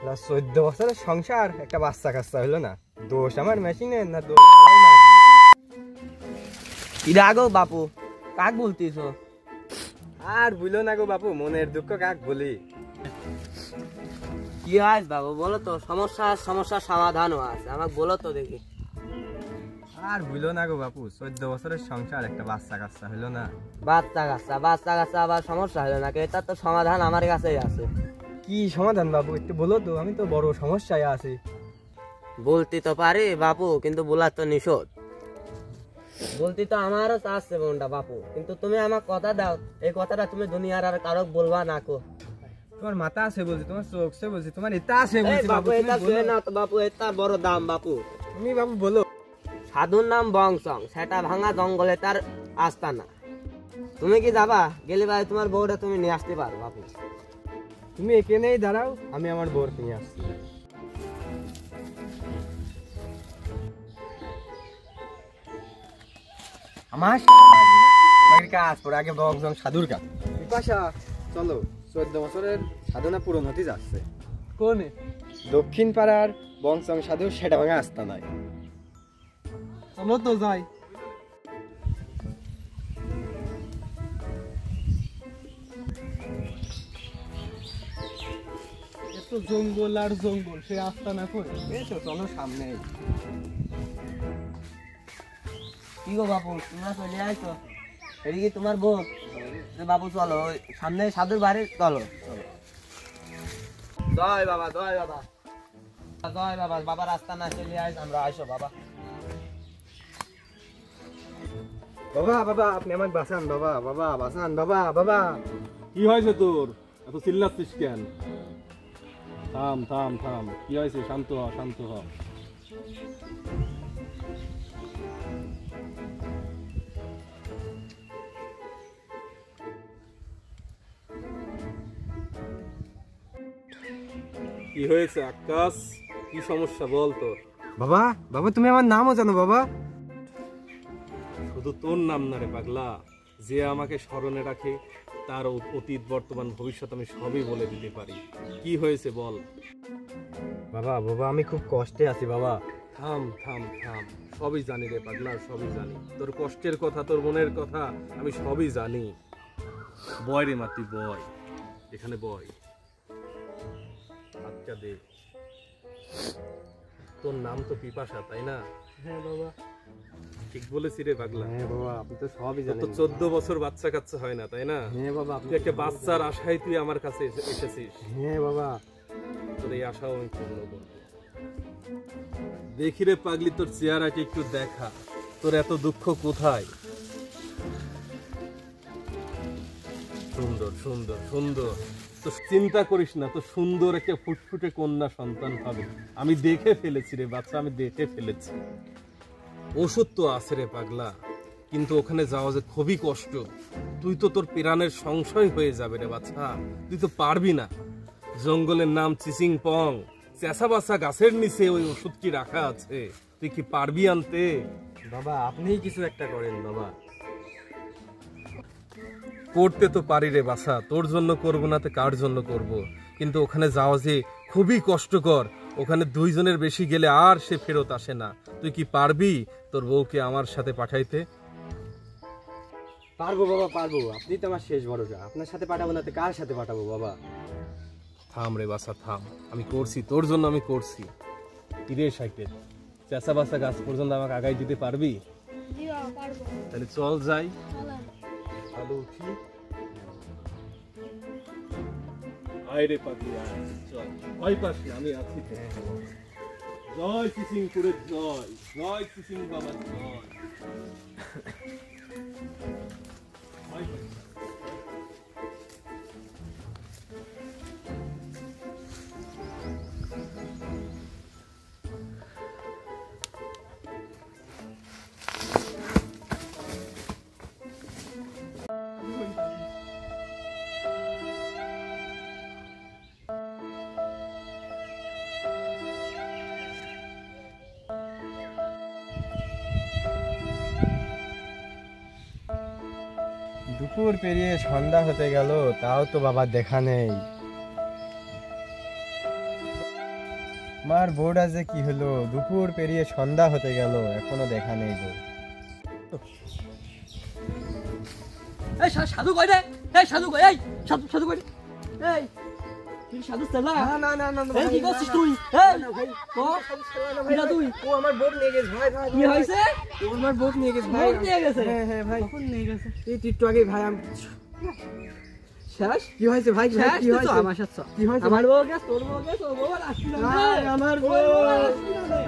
14 বছরের সংসার, একটা বাচ্চা কাচ্চা হলো না। দোষ আমার মেশিনের না দোষ? ইরা গো বাপু, কাক বলতিস? আর বুঝলো না গো বাপু, মনের দুঃখ কাক বলি। কি আজ বাবু বলো তো, সমস্যার সমাধানও আছে, আমাকে বলো তো দেখি। আর বুঝলো না গো বাপু, 14 বছরের সংসার, একটা বাচ্চা কাচ্চা হলো না। বাচ্চা কাচ্চা আবার সমস্যা হলো না, এটার তো সমাধান আমার কাছেই আছে। কি সমাধান বাবু, একটু বলো তো, আমি তো বড় সমস্যায় আছি। বলতে তো পারি বাপু, কিন্তু বলার তো নিষেধ। বলতে তো আমারও চাচ্ছে বোনটা বাপু, কিন্তু তুমি আমার কথা দাও, এই কথাটা তুমি দুনিয়ার আর কারো বলবা না কো। তোমার মাথা আছে বলছি, তোমার চোখ সে বলছি, তোমার এটা আছে বলছি বাবু। এটা না তো বাপু, এটা বড় দাম বাপু। তুমি বাবু বলো। সাধুর নাম বংশং, সেটা ভাঙা জঙ্গলে তার আস্তানা। তুমি কি যাবা? গেলে ভাই তোমার বউটা তুমি নিয়ে আসতে পারো বাপু। তুমি এখানেই দাঁড়াও, আমি আমার বউর নিয়ে আসছি। আমার কাজ পরে আগে বংশং সাধুর কাজ। বিপাশা চলো, 14 বছরের সাধনা পূরণ হতে যাচ্ছে। কোনে? দক্ষিণ পাড়ার বংশং সাধু সেটা ভাঙা আস্তানায়। চলো তো যাই। এত জঙ্গল আর জঙ্গল, সে আস্তানা করে। এই তো চলো সামনে। কি গো বাপু, তোমরা চলে আইছো? এদিকে তোমার বউ। বাবু চলো, সামনে সাধুর বাড়ি চলো। জয় বাবা, জয় বাবা, জয় বাবা। বাবার আস্তানা চলে আইস, আমরা আইসো বাবা। বাবা বাবা, আপনি আমাকে বাঁচান বাবা, বাবা বাঁচান বাবা, বাবা। কি হয়েছে তোর? এত চিল্লাচ্ছিস কেন? থাম থাম থাম, কি হয়েছে? শান্ত হ, শান্ত হ। কি হয়েছে আকাশ? কি সমস্যা বল তোর? বাবা বাবা, তুমি আমার নামও জানো বাবা? শুধু তোর নাম না রে পাগলা, যে আমাকে স্মরণে রাখে তার অতীত বর্তমান ভবিষ্যৎ আমি সবই বলে দিতে পারি। কি হয়েছে বল? বাবা বাবা, আমি খুব কষ্টে আছি বাবা। থাম থাম থাম, সবই জানি রে পাগলা, সবই জানি। তোর কষ্টের কথা, তোর মনের কথা আমি সবই জানি। বয় রে মা, তুই বয়, এখানে বয়, হাতটা দে। তোর নাম তো পিপাসা, তাই না? হ্যাঁ বাবা। ঠিক বলেছি রে পাগলা? হ্যাঁ বাবা, আপনি তো সবই তো জানেন। 14 বছর বাচ্চা কাচ্চা হয় না, তাই না? হ্যাঁ বাবা, আপনি তুই একটা বাচ্চার আশায় তুই আমার কাছে এসেছিস। হ্যাঁ বাবা। তোর এই আশাও আমি পূর্ণ করবো। দেখি রে পাগলি, তোর চেহারাকে একটু দেখা, তোর এত দুঃখ কোথায়? সুন্দর সুন্দর সুন্দর, তো চিন্তা করিস না, তো সুন্দর একটা ফুটফুটে কন্যা সন্তান হবে। আমি দেখে ফেলেছি রে বাচ্চা, আমি দেখে ফেলেছি। ওষুধ তো আছে রে পাগলা, কিন্তু ওখানে যাওয়া যে খুবই কষ্ট। তুই তো তোর প্রাণের সংশয় হয়ে যাবে রে বাচ্চা, তুই তো পারবি না। জঙ্গলের নাম চিচিং পং, চেঁচা বাচ্চা গাছের নিচে ওই ওষুধ কি রাখা আছে, তুই কি পারবি আনতে? বাবা আপনিই কিছু একটা করেন বাবা। করতে তো পারি রে বাছা, তোর জন্য করবো না তো কার জন্য করব। কিন্তু ওখানে যাওয়া যে খুবই কষ্টকর, ওখানে 2 জনের বেশি গেলে আর সে ফেরত আসে না। তুই কি পারবি তোর বউকে আমার সাথে পাঠাইতে? পারবো বাবা, পারবো। আপনি তো আমার শেষ ভরসা, আপনার সাথে পাঠাবো না তো কার সাথে পাঠাবো বাবা? থাম রে বাছা থাম, আমি করছি, তোর জন্য আমি করছি। তীরে সাইকেল চেঁচা বাচ্চা গাছ পর্যন্ত আমাকে আগাই দিতে পারবি? তাহলে চল যাই। ভালো উঠি, আয় রে পাখি আয়, চল, ভয় পাস না, আমি আছি তো। জয় চিচিংপুরের জয়, জয় চিচিং বাবার জয়। ভয় পাস না। দুপুর পেরিয়ে সন্ধ্যা হতে গেল, তাও তো বাবা দেখা নেই। মার বউটা যে কি হলো, দুপুর পেরিয়ে সন্ধ্যা হতে গেল, এখনো দেখা নেই বউ। এই সাধু কই রে? এই সাধু কই? এই সাধু কই রে? এই তুই সাধু চালা? না না না এই কি করছিস তুই? এই ও কিরা তুই? ও আমার বউ নিয়ে গেছে ভাই, ভাই কি হইছে? ও আমার বউ নিয়ে গেছে ভাই। বউ নিয়ে গেছে? হ্যাঁ হ্যাঁ ভাই, কখন নিয়ে গেছে? এই একটু আগে ভাই আমি শেষ? কি হয়েছে ভাই, শেষ কি তুই তো হয়েছে? আমার সাথে চ। কি হয়েছে? আমার বউ গেছে, তোর বউ গেছে, ও বউ আর আসবি না রে। আমার ওই বউ, বউ আর আসবি না রে।